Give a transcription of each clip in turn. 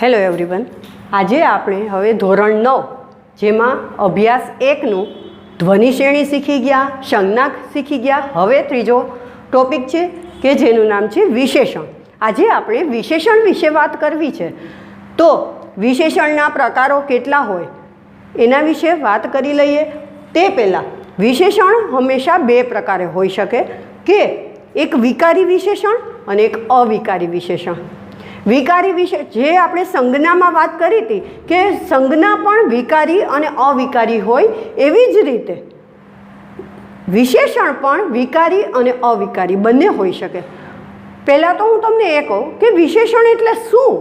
Hello everyone, આજે આપણે હવે ધોરણ 9 જેમાં અભ્યાસ 1નું ધ્વનિ શ્રેણી શીખી ગયા, સંજ્ઞા શીખી ગયા. હવે ત્રીજો ટોપિક છે કે જેનું નામ છે વિશેષણ. આજે આપણે વિશેષણ વિશે વાત કરવી છે. તો વિશેષણના પ્રકારો કેટલા હોય એના વિશે વાત કરી લઈએ. તે પહેલાં વિશેષણ હંમેશા બે પ્રકારે હોઈ શકે કે એક વિકારી વિશેષણ અને એક અવિકારી વિશેષણ. વિકારી વિશે જે આપણે સંજ્ઞામાં વાત કરી હતી કે સંજ્ઞા પણ વિકારી અને અવિકારી હોય, એવી જ રીતે વિશેષણ પણ વિકારી અને અવિકારી બંને હોઈ શકે. પહેલાં તો હું તમને એ કહું કે વિશેષણ એટલે શું.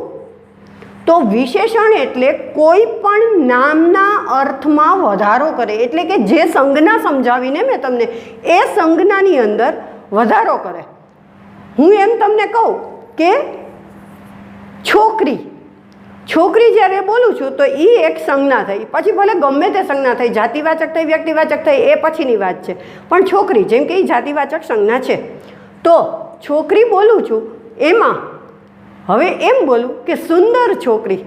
તો વિશેષણ એટલે કોઈ પણ નામના અર્થમાં વધારો કરે, એટલે કે જે સંજ્ઞા સમજાવીને મેં તમને એ સંજ્ઞાની અંદર વધારો કરે. હું એમ તમને કહું કે છોકરી, છોકરી જ્યારે બોલું છું તો એ એક સંજ્ઞા થઈ, પછી ભલે ગમે તે સંજ્ઞા થઈ, જાતિવાચક થઈ, વ્યક્તિવાચક થઈ, એ પછીની વાત છે. પણ છોકરી જેમ કે એ જાતિવાચક સંજ્ઞા છે, તો છોકરી બોલું છું એમાં હવે એમ બોલું કે સુંદર છોકરી,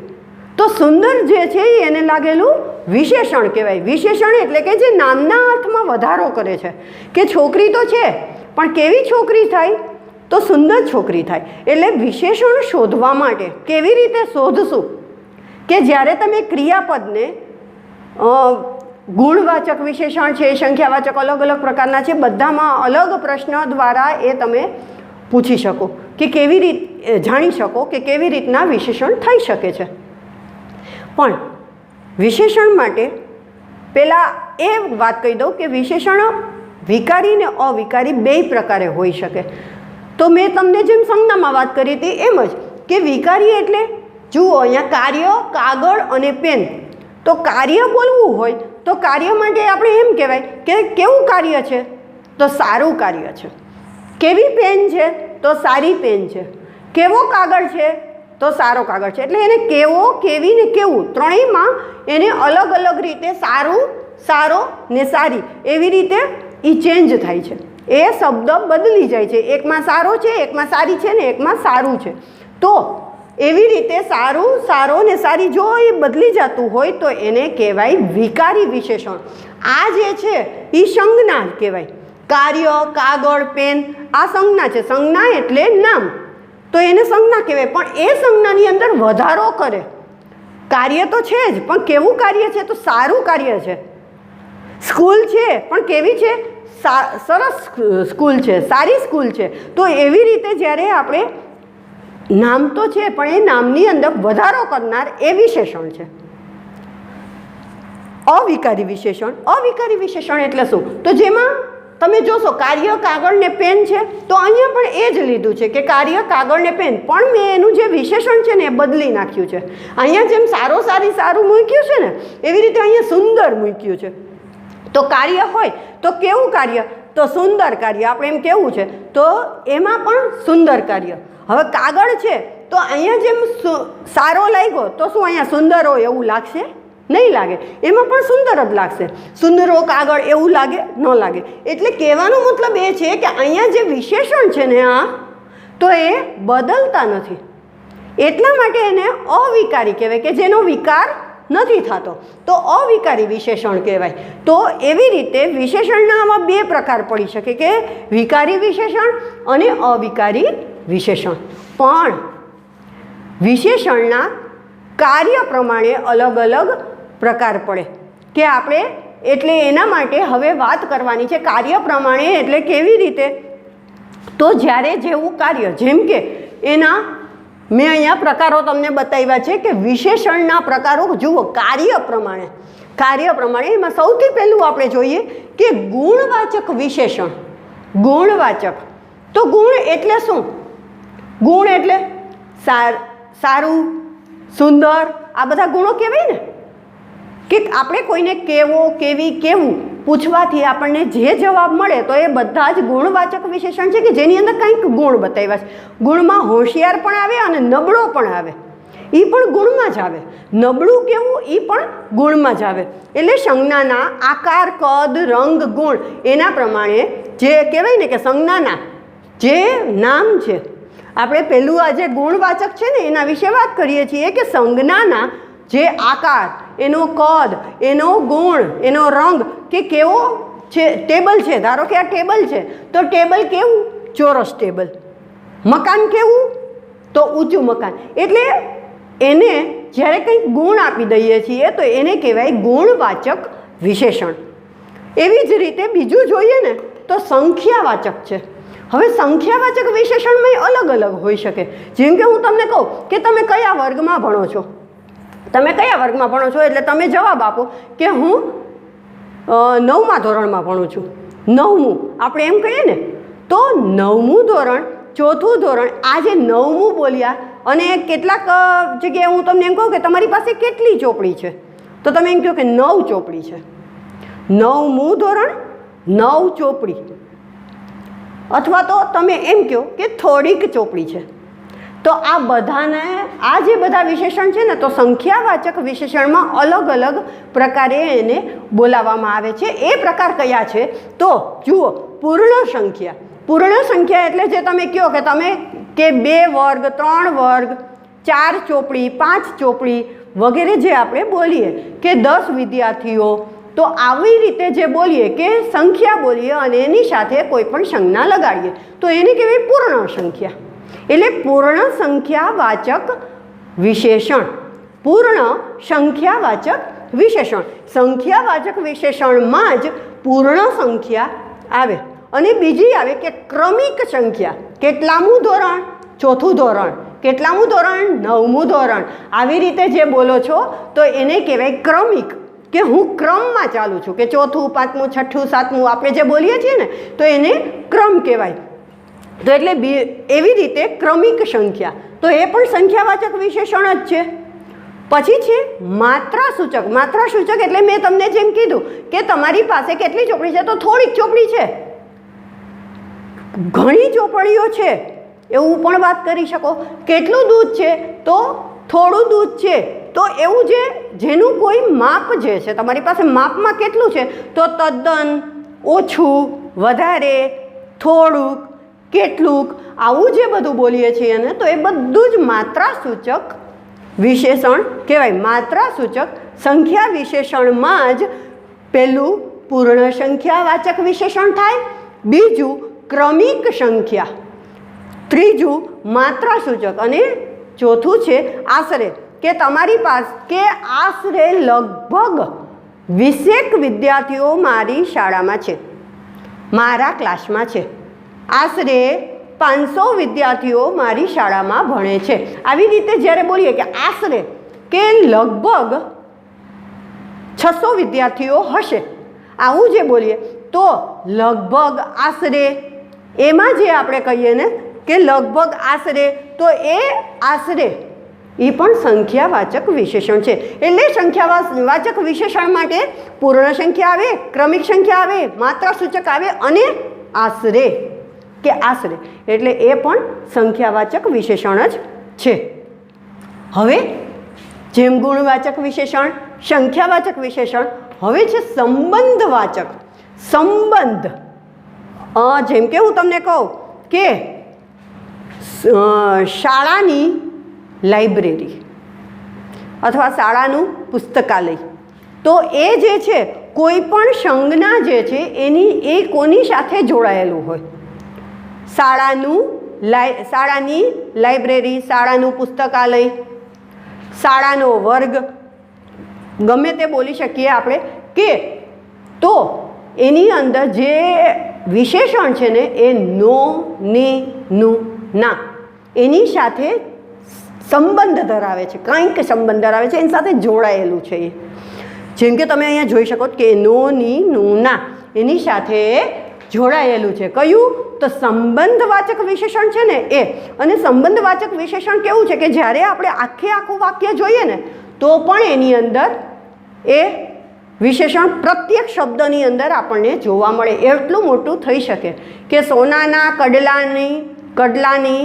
તો સુંદર જે છે એને લાગેલું વિશેષણ કહેવાય. વિશેષણ એટલે કે જે નામના અર્થમાં વધારો કરે છે કે છોકરી તો છે પણ કેવી છોકરી થાય, તો સુંદર છોકરી થાય. એટલે વિશેષણ શોધવા માટે કેવી રીતે શોધશું કે જ્યારે તમે ક્રિયાપદને ગુણવાચક વિશેષણ છે, સંખ્યાવાચક અલગ અલગ પ્રકારના છે, બધામાં અલગ પ્રશ્ન દ્વારા એ તમે પૂછી શકો કે કેવી રીતે જાણી શકો કે કેવી રીતના વિશેષણ થઈ શકે છે. પણ વિશેષણ માટે પહેલાં એ વાત કહી દઉં કે વિશેષણ વિકારી ને અવિકારી બે પ્રકારે હોઈ શકે. તો મેં તમને જેમ સંજ્ઞામાં વાત કરી હતી એમ જ કે વિકારી એટલે જુઓ અહીંયા કાર્ય, કાગળ અને પેન. તો કાર્ય બોલવું હોય તો કાર્ય માટે આપણે એમ કહેવાય કે કેવું કાર્ય છે, તો સારું કાર્ય છે. કેવી પેન છે, તો સારી પેન છે. કેવો કાગળ છે, તો સારો કાગળ છે. એટલે એને કેવો, કેવી ને કેવું ત્રણેયમાં એને અલગ અલગ રીતે સારું, સારો ને સારી એવી રીતે એ ચેન્જ થાય છે. એ શબ્દ બદલી જાય છે, એકમાં સારો છે, એકમાં સારી છે ને એકમાં સારું છે. તો એવી રીતે સારું, સારો ને સારી જો એ બદલી જતું હોય તો એને કહેવાય વિકારી વિશેષણ. આ જે છે એ સંજ્ઞા કહેવાય. કાર્ય, કાગળ, પેન આ સંજ્ઞા છે. સંજ્ઞા એટલે નામ, તો એને સંજ્ઞા કહેવાય. પણ એ સંજ્ઞાની અંદર વધારો કરે. કાર્ય તો છે જ પણ કેવું કાર્ય છે, તો સારું કાર્ય છે. સ્કૂલ છે પણ કેવી છે, સરસ સ્કૂલ છે, સારી સ્કૂલ છે. તો એવી રીતે જ્યારે આપણે નામ તો છે પણ એ નામની અંદર વધારો કરનાર એ વિશેષણ છે. અવિકારી વિશેષણ. અવિકારી વિશેષણ એટલે શું, તો જેમાં તમે જોશો કાર્ય, કાગળ ને પેન છે, તો અહીંયા પણ એ જ લીધું છે કે કાર્ય, કાગળ ને પેન, પણ મેં એનું જે વિશેષણ છે ને એ બદલી નાખ્યું છે. અહીંયા જેમ સારો, સારી, સારું મૂક્યું છે ને એવી રીતે અહીંયા સુંદર મૂક્યું છે. તો કાર્ય હોય તો કેવું કાર્ય, તો સુંદર કાર્ય આપણે એમ કેવું છે, તો એમાં પણ સુંદર કાર્ય. હવે કાગળ છે તો અહીંયા જેમ સારો લાગ્યો તો શું અહીંયા સુંદર હોય એવું લાગશે, નહીં લાગે. એમાં પણ સુંદર જ લાગશે. સુંદરો કાગળ એવું લાગે, ન લાગે. એટલે કહેવાનો મતલબ એ છે કે અહીંયા જે વિશેષણ છે ને આ, તો એ બદલતા નથી. એટલા માટે એને અવિકારી કહેવાય કે જેનો વિકાર નથી થતો, તો અવિકારી વિશેષણ કહેવાય. તો એવી રીતે વિશેષણના આમાં બે પ્રકાર પડી શકે કે વિકારી વિશેષણ અને અવિકારી વિશેષણ. પણ વિશેષણના કાર્ય પ્રમાણે અલગ અલગ પ્રકાર પડે કે આપણે, એટલે એના માટે હવે વાત કરવાની છે કાર્ય પ્રમાણે. એટલે કેવી રીતે, તો જ્યારે જેવું કાર્ય, જેમ કે એના મેં અહીંયા પ્રકારો તમને બતાવ્યા છે કે વિશેષણના પ્રકારો જુઓ કાર્ય પ્રમાણે. કાર્ય પ્રમાણે એમાં સૌથી પહેલું આપણે જોઈએ કે ગુણવાચક વિશેષણ. ગુણવાચક, તો ગુણ એટલે શું, ગુણ એટલે સારું, સુંદર, આ બધા ગુણો કહેવાય ને. કે આપણે કોઈને કેવો, કેવી, કેવું પૂછવાથી આપણને જે જવાબ મળે તો એ બધા જ ગુણવાચક વિશેષણ છે કે જેની અંદર કંઈક ગુણ બતાવ્યા છે. ગુણમાં હોશિયાર પણ આવે અને નબળો પણ આવે, એ પણ ગુણમાં જ આવે. નબળું કેવું એ પણ ગુણમાં જ આવે. એટલે સંજ્ઞાના આકાર, કદ, રંગ, ગુણ એના પ્રમાણે જે કહેવાય ને કે સંજ્ઞાના જે નામ છે આપણે પહેલું આ જે ગુણવાચક છે ને એના વિશે વાત કરીએ છીએ કે સંજ્ઞાના જે આકાર, એનો કદ, એનો ગુણ, એનો રંગ કે કેવો છે. ટેબલ છે, ધારો કે આ ટેબલ છે તો ટેબલ કેવું? ચોરસ ટેબલ. મકાન કેવું? તો ઊંચું મકાન. એટલે એને જ્યારે કંઈક ગુણ આપી દઈએ છીએ તો એને કહેવાય ગુણવાચક વિશેષણ. એવી જ રીતે બીજું જોઈએ ને તો સંખ્યાવાચક છે. હવે સંખ્યાવાચક વિશેષણમાં અલગ અલગ હોઈ શકે. જેમ કે હું તમને કહું કે તમે કયા વર્ગમાં ભણો છો, તમે કયા વર્ગમાં ભણો છો એટલે તમે જવાબ આપો કે હું 9મા ધોરણમાં ભણું છું. 9મું આપણે એમ કહીએ ને, તો 9મું ધોરણ, 4થું ધોરણ, આ જે 9મું બોલ્યા અને કેટલાક જગ્યાએ હું તમને એમ કહું કે તમારી પાસે કેટલી ચોપડી છે તો તમે એમ કહો કે 9 ચોપડી છે. 9મું ધોરણ, 9 ચોપડી. અથવા તો તમે એમ કહો કે થોડીક ચોપડી છે. તો આ બધાને, આ જે બધા વિશેષણ છે ને, તો સંખ્યાવાચક વિશેષણમાં અલગ અલગ પ્રકારે એને બોલાવવામાં આવે છે. એ પ્રકાર કયા છે? તો જુઓ, પૂર્ણ સંખ્યા. પૂર્ણ સંખ્યા એટલે જે તમે કહો કે તમે કે 2 વર્ગ, 3 વર્ગ, 4 ચોપડી, 5 ચોપડી વગેરે જે આપણે બોલીએ કે 10 વિદ્યાર્થીઓ, તો આવી રીતે જે બોલીએ કે સંખ્યા બોલીએ અને એની સાથે કોઈ પણ સંજ્ઞા લગાડીએ તો એને કહેવાય પૂર્ણ સંખ્યા. એટલે પૂર્ણ સંખ્યાવાચક વિશેષણ. પૂર્ણ સંખ્યાવાચક વિશેષણ. સંખ્યાવાચક વિશેષણમાં જ પૂર્ણ સંખ્યા આવે. અને બીજી આવે કે ક્રમિક સંખ્યા. કેટલામું ધોરણ? 4થું ધોરણ. કેટલામું ધોરણ? 9મું ધોરણ. આવી રીતે જે બોલો છો તો એને કહેવાય ક્રમિક, કે હું ક્રમમાં ચાલું છું, કે 4થું, 5મું, 6થું, 7મું આપણે જે બોલીએ છીએ ને તો એને ક્રમ કહેવાય. તો એટલે એવી રીતે ક્રમિક સંખ્યા, તો એ પણ સંખ્યાવાચક વિશેષણ જ છે. પછી છે માત્રાસૂચક. માત્રાસૂચક એટલે મેં તમને જેમ કીધું કે તમારી પાસે કેટલી ચોપડી છે તો થોડીક ચોપડી છે, ઘણી ચોપડીઓ છે એવું પણ વાત કરી શકો. કેટલું દૂધ છે તો થોડું દૂધ છે. તો એવું જે જેનું કોઈ માપ જે છે, તમારી પાસે માપમાં કેટલું છે તો તદ્દન, ઓછું, વધારે, થોડુંક, કેટલુંક, આવું જે બધું બોલીએ છીએ ને તો એ બધું જ માત્રાસૂચક વિશેષણ કહેવાય. માત્રાસૂચક સંખ્યા વિશેષણમાં જ પહેલું પૂર્ણ સંખ્યાવાચક વિશેષણ થાય, બીજું ક્રમિક સંખ્યા, ત્રીજું માત્રાસૂચક અને ચોથું છે આશરે. કે તમારી પાસે કે આશરે લગભગ 20 વિદ્યાર્થીઓ મારી શાળામાં છે, મારા ક્લાસમાં છે. આશરે 500 વિદ્યાર્થીઓ મારી શાળામાં ભણે છે. આવી રીતે જ્યારે બોલીએ કે આશરે કે લગભગ 600 વિદ્યાર્થીઓ હશે, આવું જે બોલીએ તો લગભગ, આશરે, એમાં જે આપણે કહીએ ને કે લગભગ, આશરે, તો એ આશરે એ પણ સંખ્યાવાચક વિશેષણ છે. એટલે સંખ્યાવાચક વિશેષણ માટે પૂર્ણ સંખ્યા આવે, ક્રમિક સંખ્યા આવે, માત્રાસૂચક આવે અને આશરે કે આશરે, એટલે એ પણ સંખ્યાવાચક વિશેષણ જ છે. હવે જેમ ગુણવાચક વિશેષણ, સંખ્યાવાચક વિશેષણ, હવે છે સંબંધવાચક. સંબંધ, જેમ કે હું તમને કહું કે શાળાની લાઇબ્રેરી અથવા શાળાનું પુસ્તકાલય, તો એ જે છે કોઈ પણ સંજ્ઞા જે છે એની એ કોની સાથે જોડાયેલું હોય? શાળાની લાઇબ્રેરી, શાળાનું પુસ્તકાલય, શાળાનો વર્ગ, ગમે તે બોલી શકીએ આપણે. કે તો એની અંદર જે વિશેષણ છે ને એ નો, ને, નું, ના એની સાથે સંબંધ ધરાવે છે, કંઈક સંબંધ ધરાવે છે, એની સાથે જોડાયેલું છે. જેમ કે તમે અહીંયા જોઈ શકો કે નો, ની, નું, ના એની સાથે જોડાયેલું છે. કયું? તો સંબંધવાચક વિશેષણ છે ને એ. અને સંબંધવાચક વિશેષણ કેવું છે કે જ્યારે આપણે આખું વાક્ય જોઈએ ને તો પણ એની અંદર એ વિશેષણ પ્રત્યેક શબ્દની અંદર આપણને જોવા મળે. એટલું મોટું થઈ શકે કે સોનાના કડલાની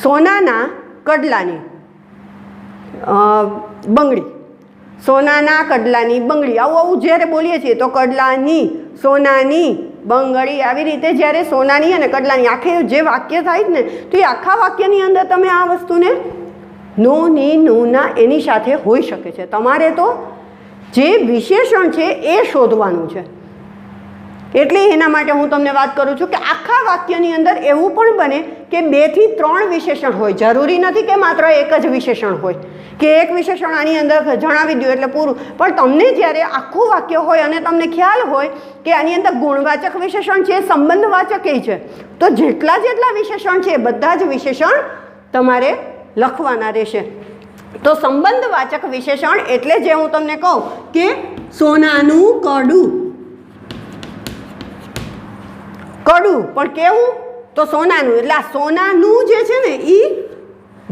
સોનાના કડલાની બંગડી, સોનાના કડલાની બંગડી, આવું જ્યારે બોલીએ છીએ તો કડલાની, સોનાની બંગડી આવી રીતે જ્યારે સોનાની અને કડલાની આખે જે વાક્ય થાય ને તો એ આખા વાક્યની અંદર તમે આ વસ્તુને નો ની નું ના એની સાથે હોઈ શકે છે. તમારે તો જે વિશેષણ છે એ શોધવાનું છે. એટલે એના માટે હું તમને વાત કરું છું કે આખા વાક્યની અંદર એવું પણ બને કે 2 થી 3 વિશેષણ હોય. જરૂરી નથી કે માત્ર એક જ વિશેષણ હોય કે એક વિશેષણ આની અંદર જણાવી દો એટલે પૂરું. પણ તમને જ્યારે આખું વાક્ય હોય અને તમને ખ્યાલ હોય કે આની અંદર ગુણવાચક વિશેષણ છે, સંબંધવાચક એ છે, તો જેટલા વિશેષણ છે બધા જ વિશેષણ તમારે લખવાના રહેશે. તો સંબંધવાચક વિશેષણ એટલે જે હું તમને કહું કે સોનાનું કડું, કડું પણ કેવું તો સોનાનું, એટલે આ સોનાનું જે છે ને એ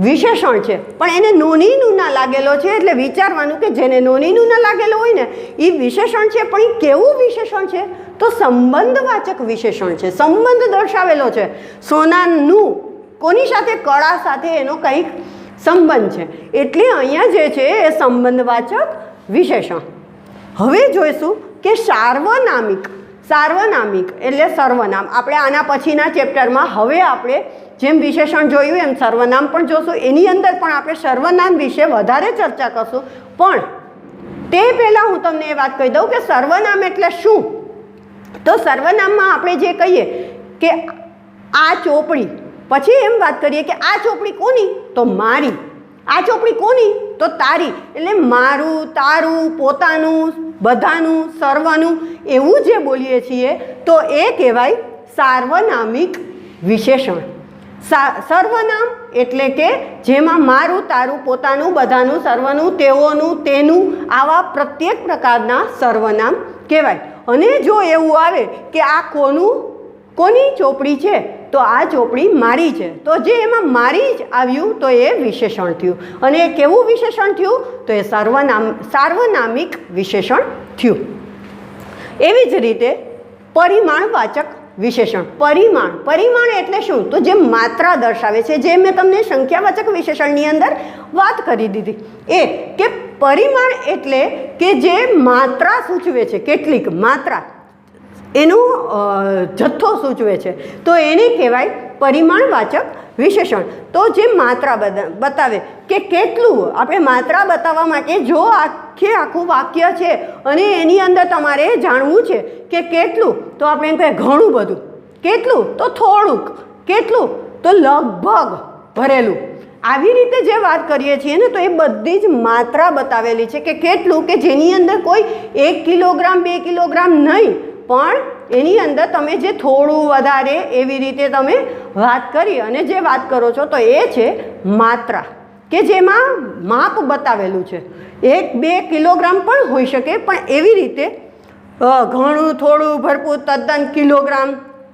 વિશેષણ છે પણ એને નોની નું ના લાગેલો છે. એટલે વિચારવાનું કે જેને નોની નું ના લાગેલો હોય ને એ વિશેષણ છે, પણ એ કેવું વિશેષણ છે તો સંબંધવાચક વિશેષણ છે. સંબંધ દર્શાવેલો છે. સોનાનું કોની સાથે? કળા સાથે એનો કંઈક સંબંધ છે. એટલે અહીંયા જે છે એ સંબંધવાચક વિશેષણ. હવે જોઈશું કે સાર્વનામિક. સાર્વનામિક એટલે સર્વનામ. આપણે આના પછીના ચેપ્ટરમાં હવે આપણે જેમ વિશેષણ જોયું એમ સર્વનામ પણ જોશું. એની અંદર પણ આપણે સર્વનામ વિશે વધારે ચર્ચા કરશું. પણ તે પહેલાં હું તમને એ વાત કહી દઉં કે સર્વનામ એટલે શું. તો સર્વનામમાં આપણે જે કહીએ કે આ ચોપડી, પછી એમ વાત કરીએ કે આ ચોપડી કોની તો મારી, આ ચોપડી કોની તો તારી. એટલે મારું, તારું, પોતાનું, બધાનું, સર્વનું એવું જે બોલીએ છીએ તો એ કહેવાય સાર્વનામિક વિશેષણ. સર્વનામ એટલે કે જેમાં મારું, તારું, પોતાનું, બધાનું, સર્વનું, તેઓનું, તેનું આવા પ્રત્યેક પ્રકારના સર્વનામ કહેવાય. અને જો એવું આવે કે આ કોની ચોપડી છે તો આ ચોપડી મારી છે, તો જે એમાં મારી જ આવ્યું તો એ વિશેષણ થયું. અને એ કેવું વિશેષણ થયું તો એ સાર્વનામિક વિશેષણ થયું. એવી જ રીતે પરિમાણવાચક વિશેષણ. પરિમાણ એટલે શું તો જે માત્રા દર્શાવે છે, જે મેં તમને સંખ્યાવાચક વિશેષણની અંદર વાત કરી દીધી એ કે પરિમાણ એટલે કે જે માત્રા સૂચવે છે, કેટલીક માત્રા એનો જથ્થો સૂચવે છે તો એને કહેવાય પરિમાણવાચક વિશેષણ. તો જે માત્રા બતાવે કે કેટલું, આપણે માત્રા બતાવવા માટે જો આખું વાક્ય છે અને એની અંદર તમારે જાણવું છે કે કેટલું તો આપણે એમ કહીએ ઘણું બધું, કેટલું તો થોડુંક, કેટલું તો લગભગ ભરેલું. આવી રીતે જે વાત કરીએ છીએ ને તો એ બધી જ માત્રા બતાવેલી છે કે કેટલું, કે જેની અંદર કોઈ 1 કિલોગ્રામ 2 કિલોગ્રામ નહીં, પણ એની અંદર તમે જે થોડું વધારે એવી રીતે તમે વાત કરી અને જે વાત કરો છો તો એ છે માત્રા, કે જેમાં માપ બતાવેલું છે. 1-2 કિલોગ્રામ પણ હોઈ શકે, પણ એવી રીતે ઘણું, થોડું, ભરપૂર, તદ્દન, કિલોગ્રામ,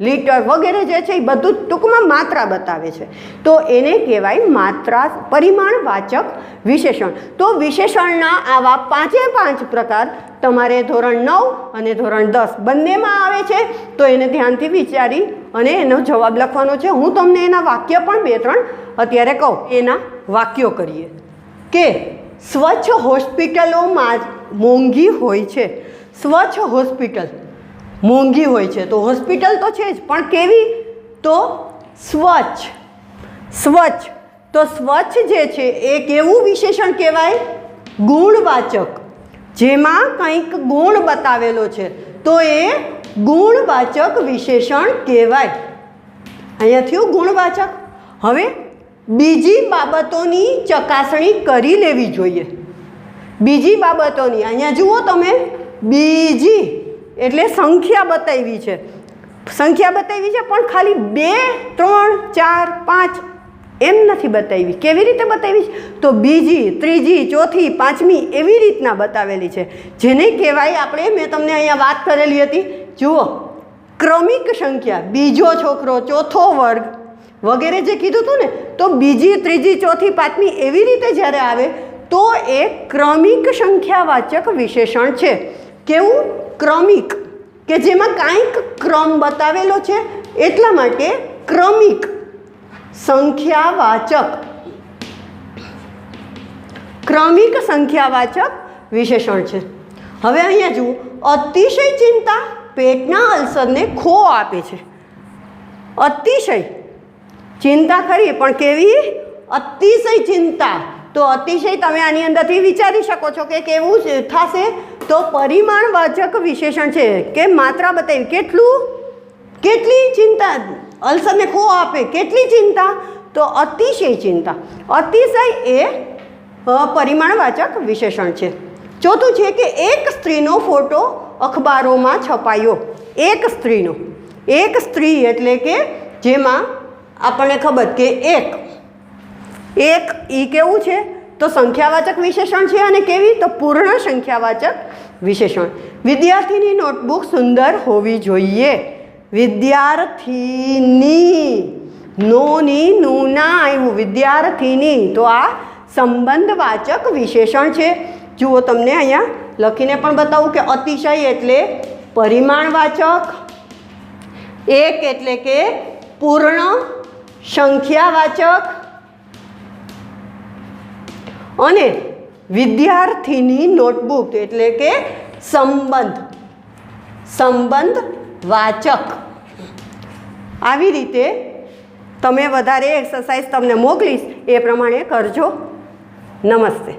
લીટર વગેરે જે છે એ બધું ટૂંકમાં માત્રા બતાવે છે. તો એને કહેવાય માત્રા પરિમાણવાચક વિશેષણ. તો વિશેષણના આવા 5 પ્રકાર તમારે ધોરણ 9 અને ધોરણ 10 બંનેમાં આવે છે. તો એને ધ્યાનથી વિચારી અને એનો જવાબ લખવાનો છે. હું તમને એના વાક્ય પણ 2-3 અત્યારે કહું. એના વાક્યો કરીએ કે સ્વચ્છ હોસ્પિટલોમાં મોંઘી હોય છે. સ્વચ્છ હોસ્પિટલ મોંઘી હોય છે તો હોસ્પિટલ તો છે જ, પણ કેવી તો સ્વચ્છ. તો સ્વચ્છ જે છે એ કેવું વિશેષણ કહેવાય ગુણવાચક. જેમાં કંઈક ગુણ બતાવેલો છે તો એ ગુણવાચક વિશેષણ કહેવાય. અહીંયા થયું ગુણવાચક. હવે બીજી બાબતોની ચકાસણી કરી લેવી જોઈએ. બીજી બાબતોની અહીંયા જુઓ તમે, બીજી એટલે સંખ્યા બતાવી છે, પણ ખાલી 2, 3, 4, 5 એમ નથી બતાવી. કેવી રીતે બતાવી છે તો બીજી, ત્રીજી, ચોથી, પાંચમી એવી રીતના બતાવેલી છે, જેને કહેવાય આપણે, મેં તમને અહીંયા વાત કરેલી હતી, જુઓ ક્રમિક સંખ્યા. બીજો છોકરો, ચોથો વર્ગ વગેરે જે કીધું હતું ને, તો બીજી, ત્રીજી, ચોથી, પાંચમી એવી રીતે જ્યારે આવે તો એ ક્રમિક સંખ્યાવાચક વિશેષણ છે. કેવું ક્રમિક, કે જેમાં કાંઈક ક્રમ બતાવેલો છે એટલા માટે ક્રમિક સંખ્યાવાચક વિશેષણ છે. હવે અહીંયા જુઓ, અતિશય ચિંતા પેટના અલ્સરને ખો આપે છે. અતિશય ચિંતા ખરી, પણ કેવી? અતિશય ચિંતા. તો અતિશય તમે આની અંદરથી વિચારી શકો છો કે કેવું થશે. તો પરિમાણવાચક વિશેષણ છે કે માત્રા બતાવી કેટલું, કેટલી ચિંતા, અલ્સરને ખો આપે, કેટલી ચિંતા? તો અતિશય ચિંતા. અતિશય એ પરિમાણવાચક વિશેષણ છે. ચોથું છે કે એક સ્ત્રીનો ફોટો અખબારોમાં છપાયો. એક સ્ત્રીનો, એક સ્ત્રી એટલે કે જેમાં આપણને ખબર કે એક એ કેવું છે? તો સંખ્યાવાચક વિશેષણ છે. અને કેવી? તો પૂર્ણ સંખ્યાવાચક વિશેષણ. વિદ્યાર્થીની નોટબુક સુંદર હોવી જોઈએ. વિદ્યાર્થીની, નોની નું ના આવ્યું, વિદ્યાર્થીની. તો આ સંબંધવાચક વિશેષણ છે. જુઓ, તમને અહીંયા લખીને પણ બતાવું કે અતિશય એટલે પરિમાણવાચક, એક એટલે કે પૂર્ણ સંખ્યાવાચક, અને વિદ્યાર્થીની નોટબુક એટલે કે સંબંધવાચક. આવી રીતે તમે વધારે એક્સરસાઇઝ તમને મોકલીશ એ પ્રમાણે કરજો. નમસ્તે.